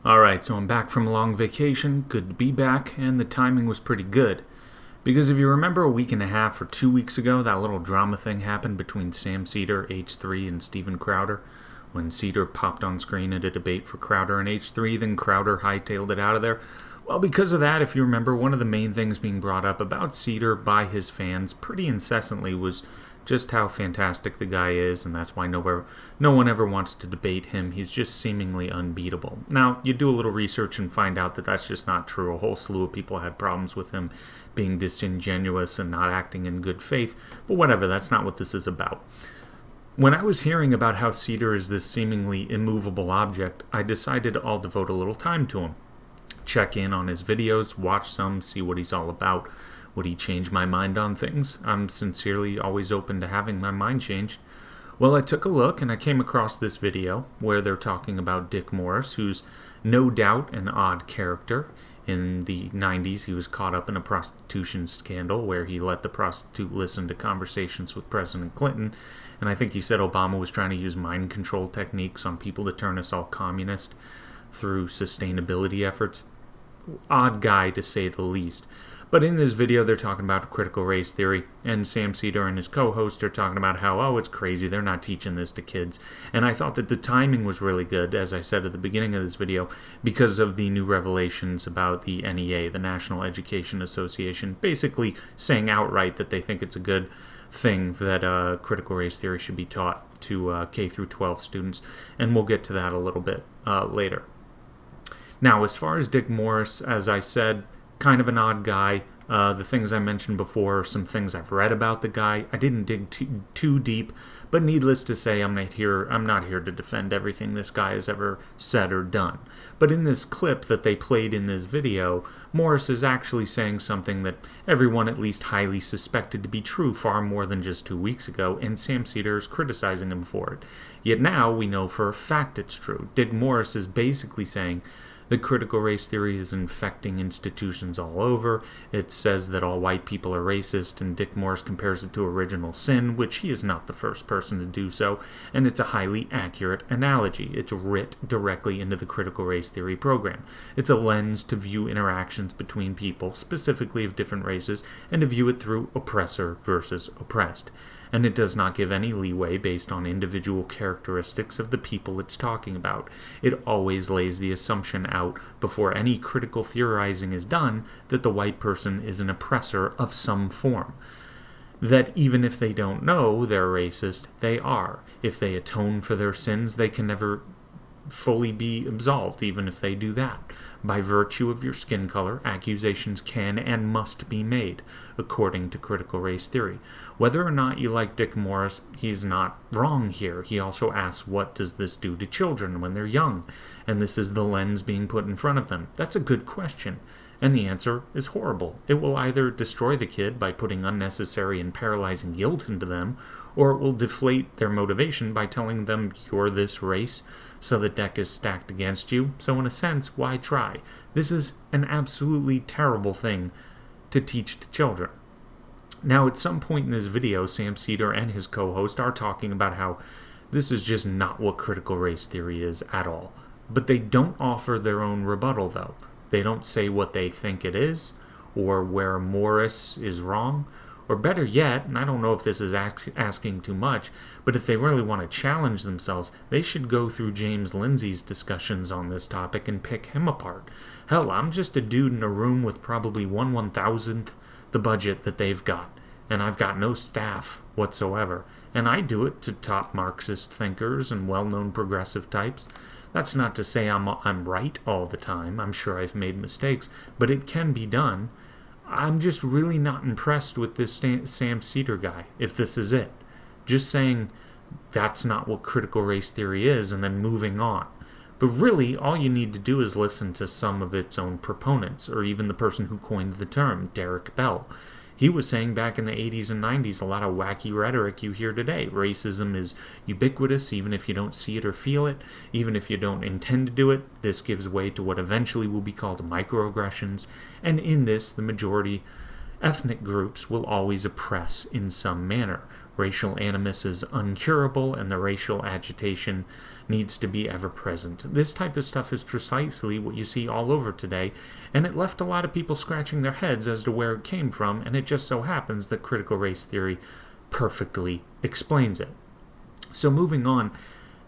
Alright, so I'm back from a long vacation. Good to be back, and the timing was pretty good. Because if you remember a week and a half or 2 weeks ago, that little drama thing happened between Sam Seder, H3, and Steven Crowder. When Seder popped on screen at a debate for Crowder and H3, then Crowder hightailed it out of there. Well, because of that, if you remember, one of the main things being brought up about Seder by his fans pretty incessantly was just how fantastic the guy is, and that's why no one ever wants to debate him. He's just seemingly unbeatable. Now, you do a little research and find out that that's just not true. A whole slew of people had problems with him being disingenuous and not acting in good faith, but whatever, that's not what this is about. When I was hearing about how Seder is this seemingly immovable object, I decided I'll devote a little time to him. Check in on his videos, watch some, see what he's all about. Would he change my mind on things? I'm sincerely always open to having my mind changed. Well, I took a look and I came across this video where they're talking about Dick Morris, who's no doubt an odd character. In the 90s, he was caught up in a prostitution scandal where he let the prostitute listen to conversations with President Clinton. And I think he said Obama was trying to use mind control techniques on people to turn us all communist through sustainability efforts. Odd guy, to say the least. But in this video, they're talking about critical race theory, and Sam Seder and his co-host are talking about how, oh, it's crazy, they're not teaching this to kids. And I thought that the timing was really good, as I said at the beginning of this video, because of the new revelations about the NEA, the National Education Association, basically saying outright that they think it's a good thing that critical race theory should be taught to K-12 students, and we'll get to that a little bit later. Now, as far as Dick Morris, as I said, kind of an odd guy. The things I mentioned before are some things I've read about the guy. I didn't dig too deep, but needless to say, I'm not here to defend everything this guy has ever said or done. But in this clip that they played in this video, Morris is actually saying something that everyone at least highly suspected to be true far more than just 2 weeks ago, and Sam Seder is criticizing him for it. Yet now we know for a fact it's true. Dick Morris is basically saying the critical race theory is infecting institutions all over. It says that all white people are racist, and Dick Morris compares it to original sin, which he is not the first person to do so, and it's a highly accurate analogy. It's writ directly into the critical race theory program. It's a lens to view interactions between people, specifically of different races, and to view it through oppressor versus oppressed. And it does not give any leeway based on individual characteristics of the people it's talking about. It always lays the assumption out before any critical theorizing is done that the white person is an oppressor of some form. That even if they don't know they're racist, they are. If they atone for their sins, they can never fully be absolved, even if they do that. By virtue of your skin color, accusations can and must be made, according to critical race theory. Whether or not you like Dick Morris, he's not wrong here. He also asks, what does this do to children when they're young? And this is the lens being put in front of them. That's a good question. And the answer is horrible. It will either destroy the kid by putting unnecessary and paralyzing guilt into them, or it will deflate their motivation by telling them you're this race, so the deck is stacked against you. So in a sense, why try? This is an absolutely terrible thing to teach to children. Now, at some point in this video, Sam Seder and his co-host are talking about how this is just not what critical race theory is at all. But they don't offer their own rebuttal, though. They don't say what they think it is, or where Morris is wrong. Or better yet, and I don't know if this is asking too much, but if they really want to challenge themselves, they should go through James Lindsay's discussions on this topic and pick him apart. Hell, I'm just a dude in a room with probably 1/1000th the budget that they've got, and I've got no staff whatsoever, and I do it to top Marxist thinkers and well-known progressive types. That's not to say I'm right all the time. I'm sure I've made mistakes, but it can be done. I'm just really not impressed with this Sam Seder guy, if this is it. Just saying that's not what critical race theory is and then moving on. But really, all you need to do is listen to some of its own proponents, or even the person who coined the term, Derek Bell. He was saying back in the 80s and 90s a lot of wacky rhetoric you hear today. Racism is ubiquitous, even if you don't see it or feel it, even if you don't intend to do it. This gives way to what eventually will be called microaggressions, and in this, the majority ethnic groups will always oppress in some manner. racial animus is uncurable and the racial agitation needs to be ever present. This type of stuff is precisely what you see all over today, and it left a lot of people scratching their heads as to where it came from, and it just so happens that critical race theory perfectly explains it. So moving on,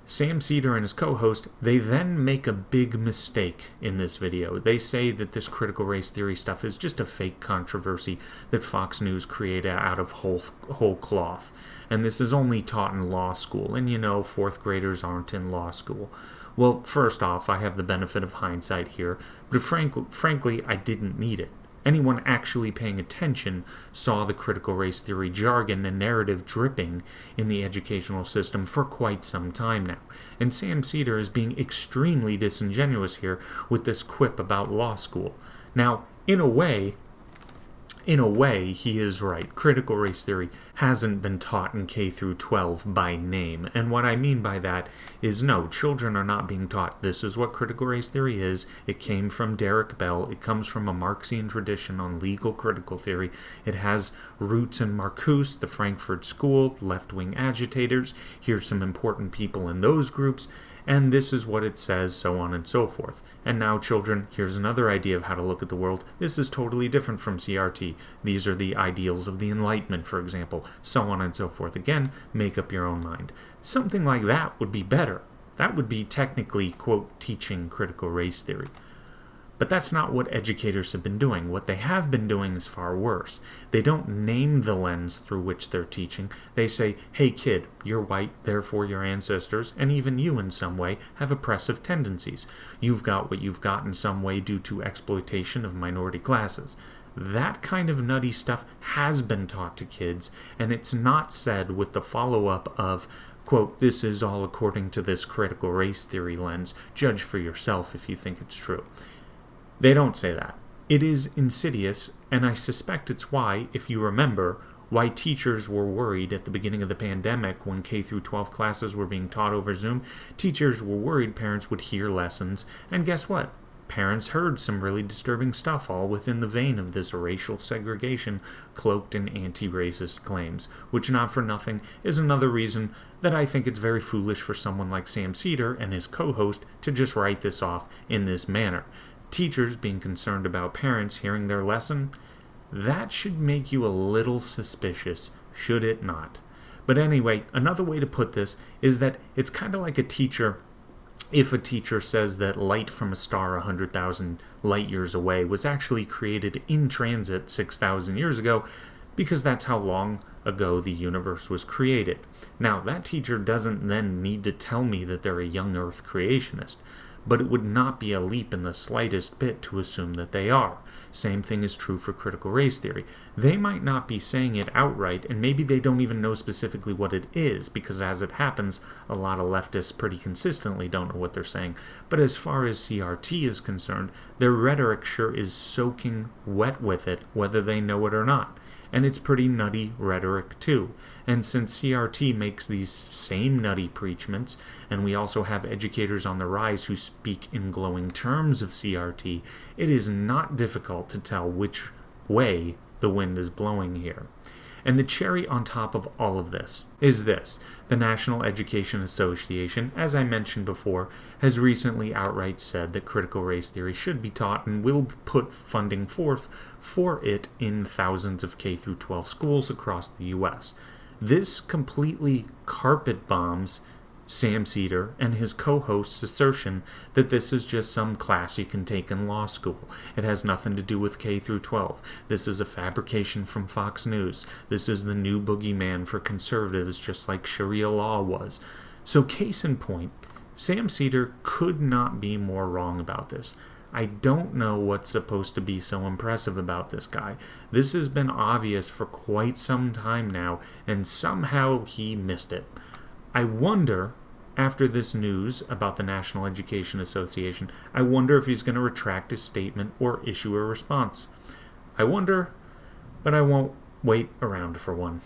Sam Seder and his co-host, they then make a big mistake in this video. They say that this critical race theory stuff is just a fake controversy that Fox News created out of whole cloth. And this is only taught in law school, and you know, fourth graders aren't in law school. Well, first off, I have the benefit of hindsight here, but frankly, I didn't need it. Anyone actually paying attention saw the critical race theory jargon and narrative dripping in the educational system for quite some time now. And Sam Seder is being extremely disingenuous here with this quip about law school. Now, in a way, he is right. Critical race theory hasn't been taught in K-12 by name. And what I mean by that is no, children are not being taught this is what critical race theory is. It came from Derek Bell. It comes from a Marxian tradition on legal critical theory. It has roots in Marcuse, the Frankfurt School, left-wing agitators. Here's some important people in those groups. And this is what it says, so on and so forth. And now, children, here's another idea of how to look at the world. This is totally different from CRT. These are the ideals of the Enlightenment, for example, so on and so forth. Again, make up your own mind. Something like that would be better. That would be technically, quote, teaching critical race theory. But that's not what educators have been doing. What they have been doing is far worse. They don't name the lens through which they're teaching. They say, hey kid, you're white, therefore your ancestors, and even you in some way, have oppressive tendencies. You've got what you've got in some way due to exploitation of minority classes. That kind of nutty stuff has been taught to kids, and it's not said with the follow-up of, quote, this is all according to this critical race theory lens. Judge for yourself if you think it's true. They don't say that. It is insidious, and I suspect it's why, if you remember, why teachers were worried at the beginning of the pandemic when K-12 classes were being taught over Zoom. Teachers were worried parents would hear lessons, and guess what? Parents heard some really disturbing stuff, all within the vein of this racial segregation cloaked in anti-racist claims, which, not for nothing, is another reason that I think it's very foolish for someone like Sam Seder and his co-host to just write this off in this manner. Teachers being concerned about parents hearing their lesson, that should make you a little suspicious, should it not? But anyway, another way to put this is that it's kind of like a teacher. If a teacher says that light from a star 100,000 light years away was actually created in transit 6,000 years ago, because that's how long ago the universe was created. Now, that teacher doesn't then need to tell me that they're a young Earth creationist, but it would not be a leap in the slightest bit to assume that they are. Same thing is true for critical race theory. They might not be saying it outright, and maybe they don't even know specifically what it is, because as it happens, a lot of leftists pretty consistently don't know what they're saying. But as far as CRT is concerned, their rhetoric sure is soaking wet with it, whether they know it or not. And it's pretty nutty rhetoric too. And since CRT makes these same nutty preachments, and we also have educators on the rise who speak in glowing terms of CRT, it is not difficult to tell which way the wind is blowing here. And the cherry on top of all of this is this. The National Education Association, as I mentioned before, has recently outright said that critical race theory should be taught and will put funding forth for it in thousands of K-12 schools across the U.S. This completely carpet bombs Sam Seder and his co-host's assertion that this is just some class you can take in law school. It has nothing to do with K-12. This is a fabrication from Fox News. This is the new boogeyman for conservatives, just like Sharia law was. So case in point, Sam Seder could not be more wrong about this. I don't know what's supposed to be so impressive about this guy. This has been obvious for quite some time now, and somehow he missed it. I wonder, after this news about the National Education Association, I wonder if he's going to retract his statement or issue a response. I wonder, but I won't wait around for one.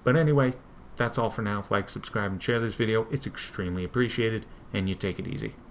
But anyway, that's all for now. Like, subscribe, and share this video. It's extremely appreciated, and you take it easy.